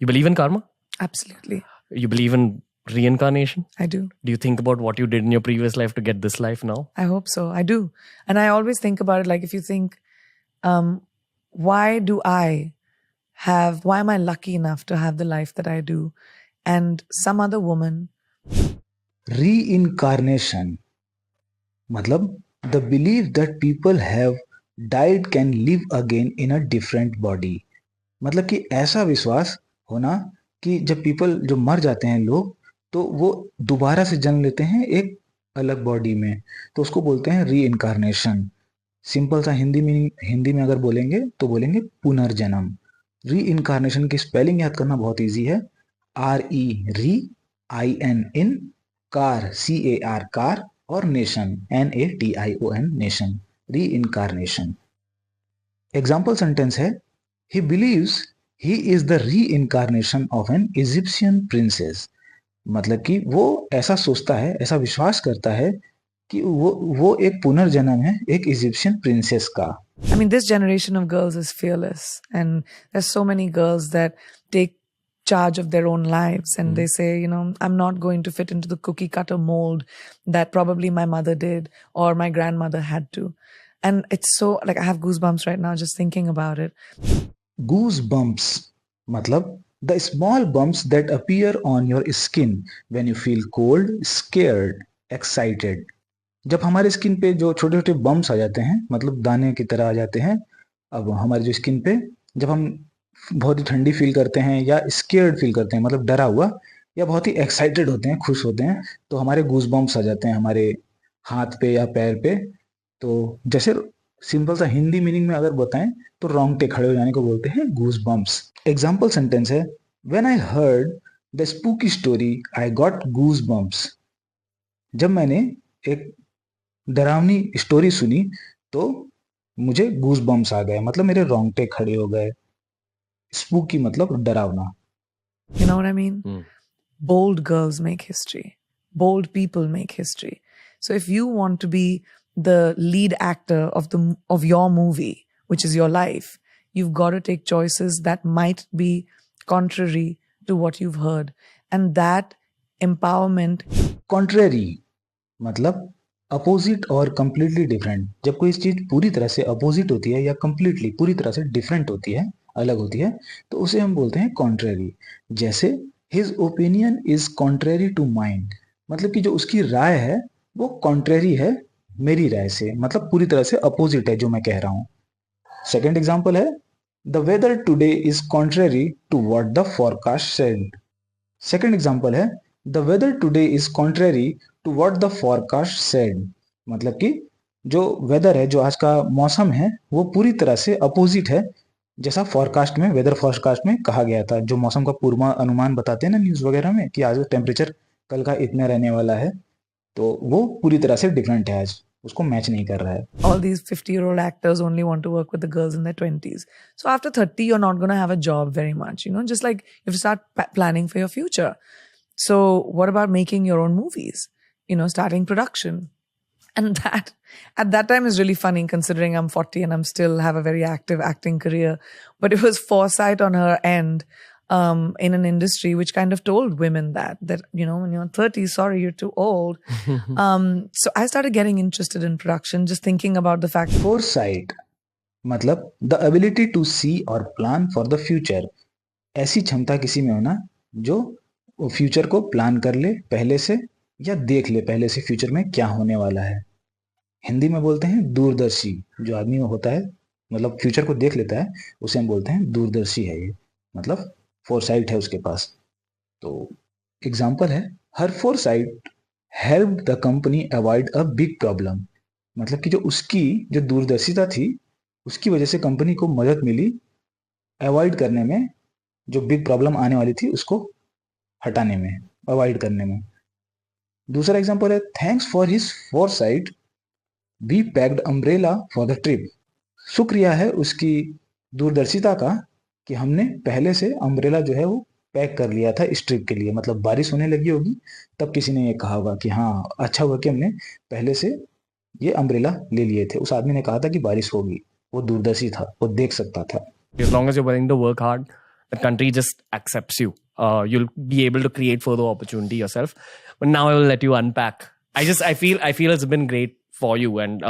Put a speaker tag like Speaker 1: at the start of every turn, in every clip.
Speaker 1: You believe in karma?
Speaker 2: Absolutely.
Speaker 1: You believe in reincarnation?
Speaker 2: I do.
Speaker 1: Do you think about what you did in your previous life to get this life now?
Speaker 2: I hope so. I do. And I always think about it like, if you think, why am I lucky enough to have the life that I do? And some other woman.
Speaker 3: Reincarnation मतलब the belief that people have died can live again in a different body. मतलब कि ऐसा विश्वास होना कि जब people जो मर जाते हैं लोग तो वो दोबारा से जन्म लेते हैं एक अलग बॉडी में, तो उसको बोलते हैं री सिंपल सा हिंदी में अगर बोलेंगे तो बोलेंगे पुनर्जन्म. री की स्पेलिंग याद करना बहुत इजी है. REIN कार CAR और नेशन NATION नेशन. री. एग्जाम्पल सेंटेंस है He believes he is the reincarnation of an Egyptian princess. मतलब कि वो ऐसा सोचता है, ऐसा विश्वास करता है कि वो एक पुनर्जन्म है एक इजिप्शियन प्रिंसेस का.
Speaker 2: I mean, this generation of girls is fearless, and there's so many girls that take charge of their own lives, and they say, I'm not going to fit into the cookie cutter mold that probably my mother did or my grandmother had to. And it's so, like, I have goosebumps right now just thinking about it.
Speaker 3: Goosebumps मतलब the small bumps that appear on your skin when you feel cold, scared, excited. जब हमारे skin पे जो छोटे छोटे bumps आ जाते हैं, मतलब दाने की तरह आ जाते हैं, अब हमारे जो स्किन पे जब हम बहुत ही ठंडी फील करते हैं या स्केयर्ड फील करते हैं, मतलब डरा हुआ, या बहुत ही एक्साइटेड होते हैं, खुश होते हैं, तो हमारे गूज बम्प्स आ जाते हैं हमारे हाथ पे या पैर पे. तो जैसे सिंपल सा हिंदी मीनिंग में अगर बताएं तो रोंगटे खड़े हो जाने को बोलते हैं गूज बम्प्स. एग्जाम्पल सेंटेंस है when I heard the spooky story I got goose bumps. जब मैंने एक डरावनी स्टोरी सुनी तो मुझे गूज बम्प्स आ गए, मतलब मेरे रोंगटे खड़े हो गए. स्पूकी मतलब डरावना.
Speaker 2: You know what I mean? Bold girls make history. Bold people make history. So if you want to be the lead actor of your movie, which is your life, you've got to take choices that might be contrary to what you've heard. And that empowerment.
Speaker 3: Contrary मतलब opposite और completely different. जब कोई चीज पूरी तरह से opposite होती है या कंप्लीटली पूरी तरह से डिफरेंट होती है, अलग होती है, तो उसे हम बोलते हैं कॉन्ट्रेरी. जैसे his opinion is contrary to mind, मतलब कि जो उसकी राय है वो कॉन्ट्रेरी है मेरी राय से, मतलब पूरी तरह से अपोजिट है जो मैं कह रहा हूं. सेकेंड एग्जाम्पल है the weather today is contrary to what the forecast said. Second example है the weather today is contrary to what the forecast said. मतलब कि जो वेदर है, जो आज का मौसम है, वो पूरी तरह से अपोजिट है जैसा फॉरकास्ट में, वेदर फॉरकास्ट में कहा गया था. जो मौसम का पूर्वानुमान बताते हैं ना न्यूज वगैरह में कि आज टेम्परेचर कल का इतना रहने वाला है, तो वो पूरी तरह से डिफरेंट है, आज उसको मैच नहीं कर रहा है.
Speaker 2: All these 50-year-old actors only want to work with the girls in their 20s. So after 30, you're not going to have a job very much, just like you have to start planning for your future. So what about making your own movies? Starting production. And that, at that time is really funny considering I'm 40 and I'm still have a very active acting career. But it was foresight on her end, in an industry which kind of told women that, when you're 30, sorry, you're too old. So I started getting interested in production, just thinking about the fact.
Speaker 3: Foresight मतलब the ability to see or plan for the future. ऐसी क्षमता किसी में होना जो future को plan कर ले पहले से, या देख ले पहले से फ्यूचर में क्या होने वाला है. हिंदी में बोलते हैं दूरदर्शी. जो आदमी में होता है, मतलब फ्यूचर को देख लेता है, उसे हम बोलते हैं दूरदर्शी है ये, मतलब फोरसाइट है उसके पास. तो एग्जाम्पल है her foresight help the company avoid a big problem. मतलब कि जो उसकी जो दूरदर्शिता थी उसकी वजह से कंपनी को मदद मिली अवॉइड करने में, जो बिग प्रॉब्लम आने वाली थी उसको हटाने में, अवॉइड करने में. दूसरा एग्जाम्पल है thanks for his foresight we packed umbrella for the trip. शुक्रिया है उसकी दूरदर्शिता का कि हमने पहले से अम्ब्रेला जो है वो पैक कर लिया था इस ट्रिप के लिए. मतलब बारिश होने लगी होगी तब किसी ने ये कहा होगा कि हाँ अच्छा हुआ कि हमने पहले से ये अम्ब्रेला ले लिए थे. उस आदमी ने कहा था कि बारिश होगी, वो दूरदर्शी था, वो देख सकता था.
Speaker 1: As long as you're willing to work hard, the country just accepts you. You'll be able to create further opportunity yourself. But now I will let you unpack. I feel it's been great for you. And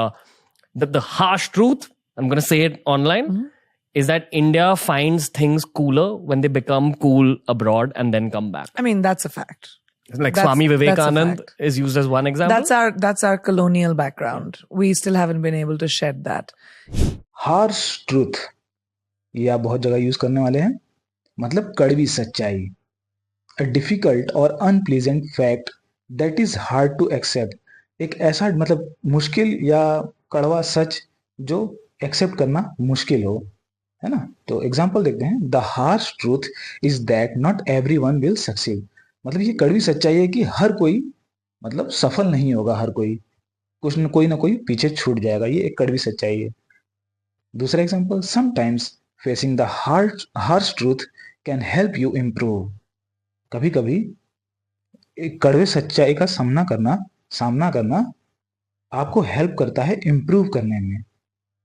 Speaker 1: the harsh truth, I'm going to say it online, is that India finds things cooler when they become cool abroad and then come back.
Speaker 2: I mean, that's a fact.
Speaker 1: Like
Speaker 2: That's-
Speaker 1: Swami
Speaker 2: that's a
Speaker 1: Vivekanand
Speaker 2: fact.
Speaker 1: is used as one example.
Speaker 2: That's our colonial background. We still haven't been able to shed that.
Speaker 3: Harsh truth, ये आप बहुत जगह use करने वाले हैं, मतलब कड़वी सच्चाई, अ डिफिकल्ट और unpleasant fact that is hard to accept, एक ऐसा मतलब मुश्किल या कड़वा सच जो एक्सेप्ट करना मुश्किल हो, है ना. तो एग्जाम्पल देखते हैं. The harsh truth is that not everyone will succeed, मतलब ये कड़वी सच्चाई है कि हर कोई मतलब सफल नहीं होगा, हर कोई कुछ न कोई पीछे छूट जाएगा, ये एक कड़वी सच्चाई है. दूसरा example, sometimes facing the harsh truth can help you improve, कभी कभी एक कड़वे सच्चाई का सामना करना आपको हेल्प करता है इम्प्रूव करने में.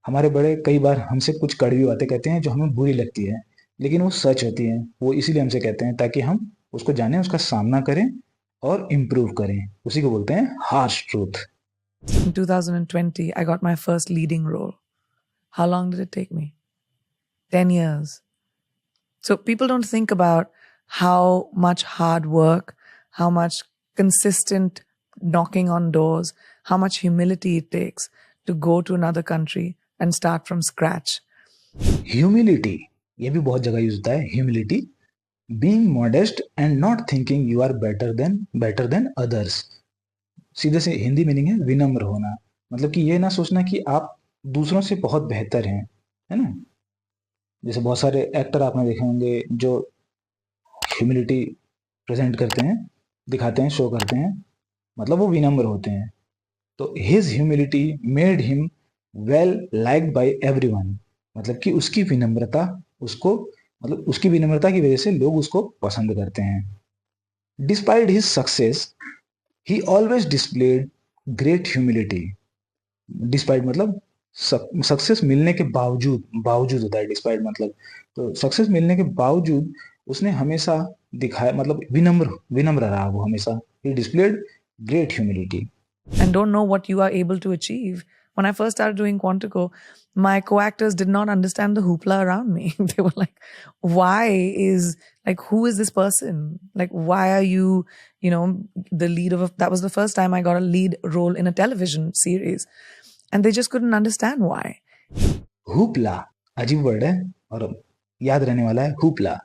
Speaker 3: हमारे बड़े कई बार हमसे कुछ कड़वी बातें कहते हैं जो हमें बुरी लगती है, लेकिन वो सच होती हैं, वो इसीलिए हमसे कहते हैं ताकि हम उसको जानें, उसका सामना करें और इम्प्रूव करें. उसी को बोलते हैं harsh truth.
Speaker 2: In 2020, I got my first leading role. How long did it take me? 10 years. So people don't think about how much hard work, how much consistent knocking on doors, how much humility it takes to go to another country and start from scratch.
Speaker 3: Humility, ये भी बहुत जगह use होता है. Humility, being modest and not thinking you are better than others. सीधे से Hindi meaning है विनम्र होना, मतलब कि ये ना सोचना कि आप दूसरों से बहुत बेहतर हैं, है ना. जैसे बहुत सारे एक्टर आपने देखे होंगे जो ह्यूमिलिटी प्रेजेंट करते हैं, दिखाते हैं, शो करते हैं, मतलब वो विनम्र होते हैं. तो his humility made him well liked by everyone, मतलब कि उसकी विनम्रता की वजह से लोग उसको पसंद करते हैं. डिस्पाइट हिज सक्सेस ही always displayed great humility. Despite मतलब सक्सेस मिलने के बावजूद होता है डिस्पाइट मतलब. तो सक्सेस मिलने के बावजूद उसने हमेशा दिखाया, मतलब विनम्र रहा वो हमेशा. He displayed great humility.
Speaker 2: And don't know what you are able to achieve. When I first started doing Quantico, my co-actors did not understand the hoopla around me. They were like, who is this person? Like, why are you, the lead that was the first time I got a lead role in a television series. And they just couldn't understand why.
Speaker 3: Hoopla, अजीब word है और याद रहने वाला है. Hoopla,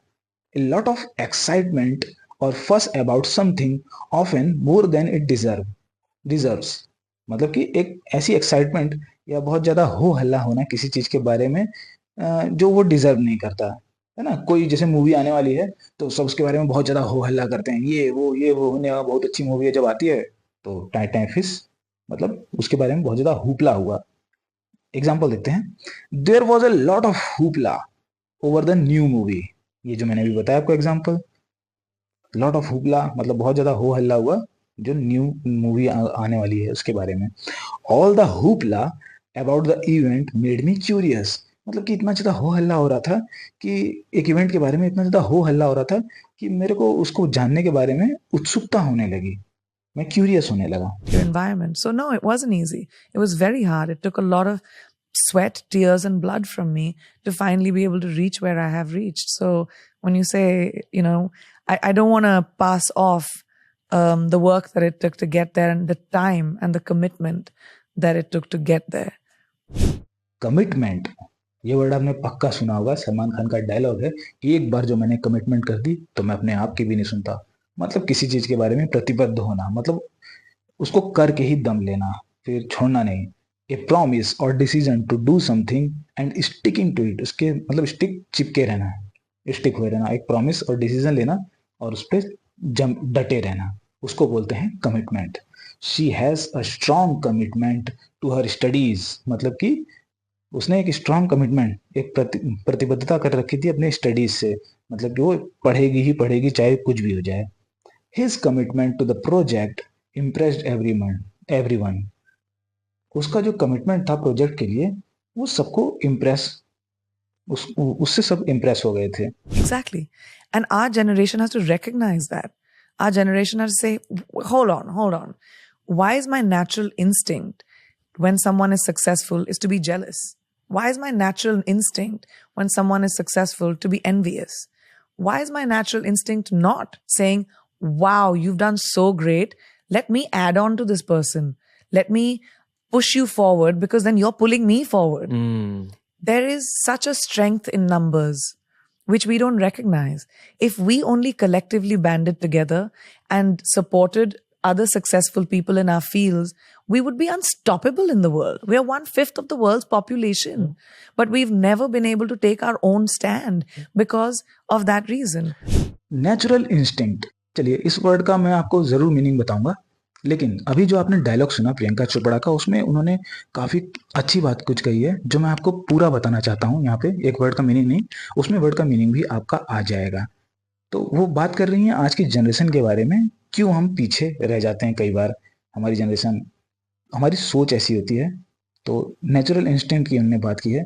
Speaker 3: a lot of excitement or fuss about something, often more than it deserves. मतलब कि एक ऐसी एक्साइटमेंट या बहुत ज्यादा हो हल्ला होना किसी चीज के बारे में जो वो डिजर्व नहीं करता, है ना. कोई जैसे मूवी आने वाली है तो सब उसके बारे में बहुत ज्यादा हो हल्ला करते हैं, ये वो होने वाला, बहुत अच्छी मूवी है. जब आती है तो टाइम फिस, मतलब उसके बारे में बहुत ज्यादा हुपला हुआ. एग्जाम्पल देखते हैं. There was a lot of hoopla over the new movie. ये जो मैंने अभी बताया आपको एग्जाम्पल, लॉट ऑफ हुपला मतलब बहुत ज्यादा हो हल्ला हुआ जो न्यू मूवी आने वाली है उसके बारे में. All the hoopla about the event made me curious, मतलब कि इतना ज्यादा हो हल्ला हो रहा था कि एक इवेंट के बारे में इतना ज्यादा हो हल्ला हो रहा था कि मेरे को उसको जानने के बारे में उत्सुकता होने लगी, मैं क्यूरियस होने लगा.
Speaker 2: Your environment. So no, it wasn't easy. It was very hard. It took a lot of sweat, tears, and blood from me to finally be able to reach where I have reached. So when you say, I don't want to pass off the work that it took to get there and the time and the commitment that it took to get there.
Speaker 3: Commitment, ये word आपने पक्का सुना होगा. सलमान खान का dialogue है, एक बार जो मैंने कमिटमेंट कर दी तो मैं अपने आप की भी नहीं सुनता. मतलब किसी चीज के बारे में प्रतिबद्ध होना, मतलब उसको करके ही दम लेना, फिर छोड़ना नहीं. ए प्रॉमिस और decision to do something and sticking to it, उसके मतलब चिपके रहना, स्टिक हुए रहना. एक प्रॉमिस और डिसीजन लेना और उस पर डटे रहना, उसको बोलते हैं commitment. She has a strong commitment to her studies, मतलब कि उसने एक स्ट्रॉन्ग कमिटमेंट, एक प्रतिबद्धता कर रखी थी अपने स्टडीज से, मतलब कि वो पढ़ेगी ही पढ़ेगी चाहे कुछ भी हो जाए. His commitment to the project impressed everyone, उसका जो कमिटमेंट था प्रोजेक्ट के लिए वो सबको इम्प्रेस उससे सब इम्प्रेस हो गए थे।
Speaker 2: Exactly. And our generation has to recognize that. Our generation has to say, hold on. Why is my natural instinct when someone is successful is to be jealous? Why is my natural instinct when someone is successful to be envious? Why is my natural instinct not saying, wow, you've done so great. Let me add on to this person. Let me push you forward because then you're pulling me forward. There is such a strength in numbers, which we don't recognize. If we only collectively banded together and supported other successful people in our fields, we would be unstoppable in the world. We are 1/5 of the world's population, but we've never been able to take our own stand because of that reason.
Speaker 3: Natural instinct, चलिए इस word का मैं आपको जरूर meaning बताऊंगा, लेकिन अभी जो आपने डायलॉग सुना प्रियंका चोपड़ा का, उसमें उन्होंने काफी अच्छी बात कुछ कही है जो मैं आपको पूरा बताना चाहता हूँ। यहाँ पे एक वर्ड का मीनिंग नहीं, उसमें वर्ड का मीनिंग भी आपका आ जाएगा। तो वो बात कर रही हैं आज की जनरेशन के बारे में, क्यों हम पीछे रह जाते हैं कई बार। हमारी जनरेशन, हमारी सोच ऐसी होती है। तो नेचुरल इंस्टिंक्ट की उन्होंने बात की है।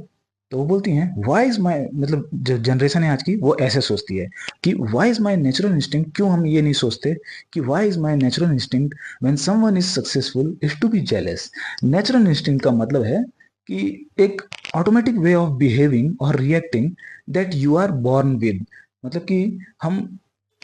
Speaker 3: तो वो बोलती हैं व्हाई इज माई, मतलब जो जनरेशन है आज की वो ऐसे सोचती है कि why is my natural instinct, क्यों हम ये नहीं सोचते कि why is my natural instinct when someone is successful is to be jealous. Natural instinct का मतलब है कि एक ऑटोमेटिक वे ऑफ बिहेविंग और reacting that you are born with. मतलब कि हम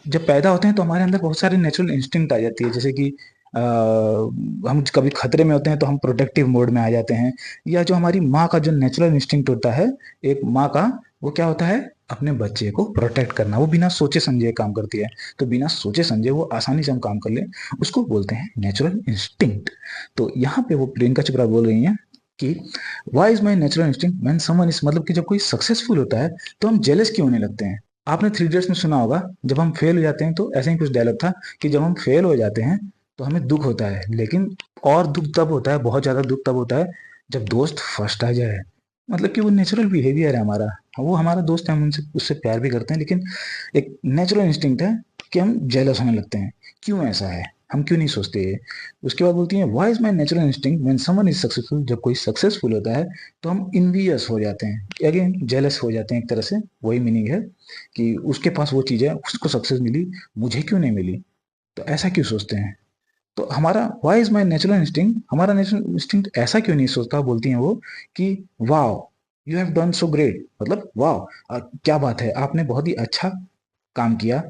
Speaker 3: जब पैदा होते हैं तो हमारे अंदर बहुत सारे नेचुरल इंस्टिंक्ट आ जाती है, जैसे कि हम कभी खतरे में होते हैं तो हम प्रोटेक्टिव मोड में आ जाते हैं, या जो हमारी माँ का जो नेचुरल इंस्टिंक्ट होता है एक माँ का, वो क्या होता है, अपने बच्चे को प्रोटेक्ट करना। वो बिना सोचे समझे काम करती है, तो बिना सोचे समझे वो आसानी से हम काम कर ले, उसको बोलते हैं नेचुरल इंस्टिंक्ट। तो यहाँ पे वो प्रियंका चोपड़ा बोल रही हैं कि why is my natural instinct when someone is, मतलब कि जब कोई सक्सेसफुल होता है तो हम जेलस क्यों होने लगते हैं। आपने 3 इडियट्स में सुना होगा, जब हम फेल हो जाते हैं तो ऐसे ही कुछ डायलॉग था कि जब हम फेल हो जाते हैं तो हमें दुख होता है, लेकिन और दुख तब होता है, बहुत ज्यादा दुख तब होता है जब दोस्त फर्स्ट आ जाए। मतलब कि वो नेचुरल बिहेवियर है हमारा, वो हमारा दोस्त है, हम उनसे उससे प्यार भी करते हैं, लेकिन एक नेचुरल इंस्टिंक्ट है कि हम जेलस होने लगते हैं। क्यों ऐसा है, हम क्यों नहीं सोचते ये। उसके बाद बोलती हैं why is my natural instinct when someone is successful, जब कोई सक्सेसफुल होता है तो हम इन्वियस हो जाते हैं, अगेन जेलस हो जाते हैं एक तरह से, वही मीनिंग है कि उसके पास वो चीज़ है, उसको सक्सेस मिली, मुझे क्यों नहीं मिली। तो ऐसा क्यों सोचते हैं। तो हमारा why is my natural instinct, हमारा नेचुरल इंस्टिंक्ट ऐसा क्यों नहीं सोचता, बोलती हैं वो कि wow you have done so great, मतलब वाओ क्या बात है, आपने बहुत ही अच्छा काम किया।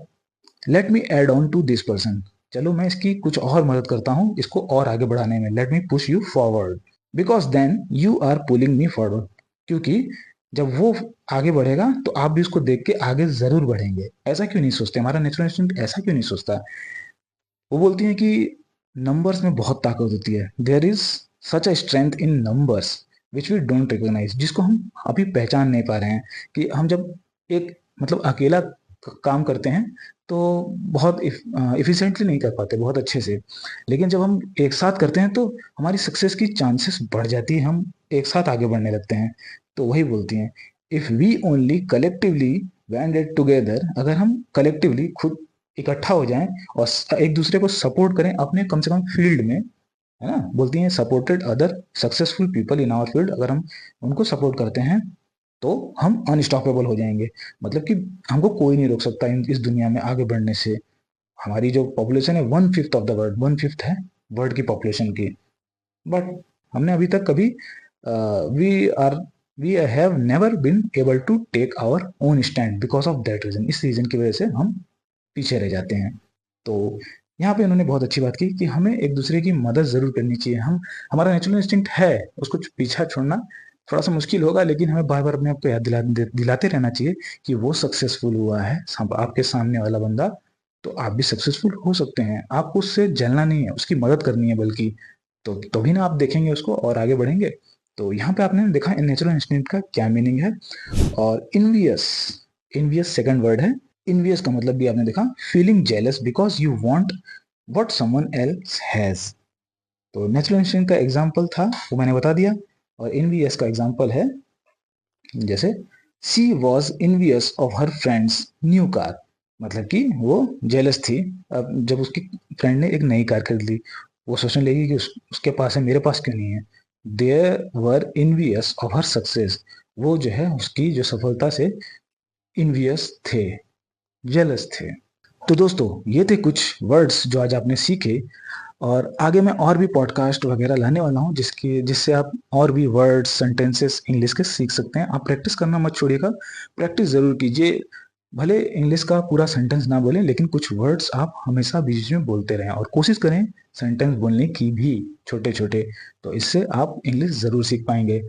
Speaker 3: Let me add on to this person, चलो मैं इसकी कुछ और मदद करता हूँ इसको और आगे बढ़ाने में। Let me push you forward because then you are pulling me forward, क्योंकि जब वो आगे बढ़ेगा तो आप भी उसको देख के आगे जरूर बढ़ेंगे। ऐसा क्यों नहीं सोचते, हमारा नेचुरल इंस्टिंक्ट ऐसा क्यों नहीं सोचता। वो बोलती हैं कि नंबर्स में बहुत ताकत होती है, there is such a strength in numbers which we don't recognise, जिसको हम अभी पहचान नहीं पा रहे हैं। कि हम जब एक मतलब अकेला काम करते हैं तो बहुत इफिशिएंटली नहीं कर पाते, बहुत अच्छे से, लेकिन जब हम एक साथ करते हैं तो हमारी सक्सेस की चांसेस बढ़ जाती है, हम एक साथ आगे बढ़ने लगते हैं। तो वही बोलती हैं if we only collectively banded together, अगर हम कलेक्टिवली खुद इकट्ठा हो जाएं और एक दूसरे को सपोर्ट करें अपने कम से कम फील्ड में, है ना। बोलती हैं supported other successful people in our field, अगर हम उनको सपोर्ट करते हैं तो हम अनस्टॉपेबल हो जाएंगे। मतलब कि हमको कोई नहीं रोक सकता इस दुनिया में आगे बढ़ने से। हमारी जो पॉपुलेशन है 1/5 ऑफ द वर्ल्ड, 1/5 है वर्ल्ड की पॉपुलेशन की, बट हमने अभी तक कभी we have never been able to take our own stand because of that reason, इस रीजन की वजह से हम पीछे रह जाते हैं। तो यहाँ पे उन्होंने बहुत अच्छी बात की कि हमें एक दूसरे की मदद जरूर करनी चाहिए। हम, हमारा नेचुरल इंस्टिंक्ट है, उसको पीछा छोड़ना थोड़ा सा मुश्किल होगा, लेकिन हमें बार बार अपने आप को याद दिलाते रहना चाहिए कि वो सक्सेसफुल हुआ है, आपके सामने वाला बंदा, तो आप भी सक्सेसफुल हो सकते हैं। आपको उससे जलना नहीं है, उसकी मदद करनी है बल्कि, तो तभी ना आप देखेंगे उसको और आगे बढ़ेंगे। तो यहाँ पे आपने देखा नेचुरल इंस्टिंक्ट का क्या मीनिंग है। और इनवियस, इनवियस सेकंड वर्ड है। इनवियस का मतलब भी आपने देखा, feeling jealous because you want what someone else has. तो नेचुरल इंस्टिंक्ट का एग्जांपल था वो मैंने बता दिया, और इनवियस का एग्जांपल है जैसे she was envious of her friend's new car, मतलब कि वो जेलस थी अब जब उसकी फ्रेंड ने एक नई कार खरीद ली, वो सोचने लगी कि उसके पास है, मेरे पास क्यों नहीं है। There were envious of her success, वो जो है उसकी जो सफलता से इन्वियस थे, जेलस थे। तो दोस्तों ये थे कुछ वर्ड्स जो आज आपने सीखे, और आगे मैं और भी पॉडकास्ट वगैरह लाने वाला हूँ जिससे आप और भी वर्ड्स सेंटेंसेस इंग्लिश के सीख सकते हैं। आप प्रैक्टिस करना मत छोड़िएगा, प्रैक्टिस ज़रूर कीजिए। भले इंग्लिश का पूरा सेंटेंस ना बोलें, लेकिन कुछ वर्ड्स आप हमेशा बीच में बोलते रहें और कोशिश करें सेंटेंस बोलने की भी, छोटे छोटे। तो इससे आप इंग्लिश ज़रूर सीख पाएंगे।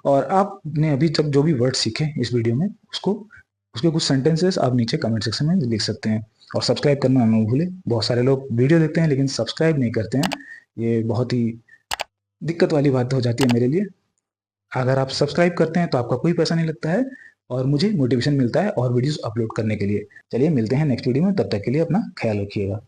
Speaker 3: और आपने अभी तक जो भी वर्ड सीखे इस वीडियो में, उसके कुछ सेंटेंसेस आप नीचे कमेंट सेक्शन में लिख सकते हैं। और सब्सक्राइब करना ना भूलें। बहुत सारे लोग वीडियो देखते हैं लेकिन सब्सक्राइब नहीं करते हैं, ये बहुत ही दिक्कत वाली बात हो जाती है मेरे लिए। अगर आप सब्सक्राइब करते हैं तो आपका कोई पैसा नहीं लगता है और मुझे मोटिवेशन मिलता है और वीडियोस अपलोड करने के लिए। चलिए मिलते हैं नेक्स्ट वीडियो में, तब तक के लिए अपना ख्याल रखिएगा।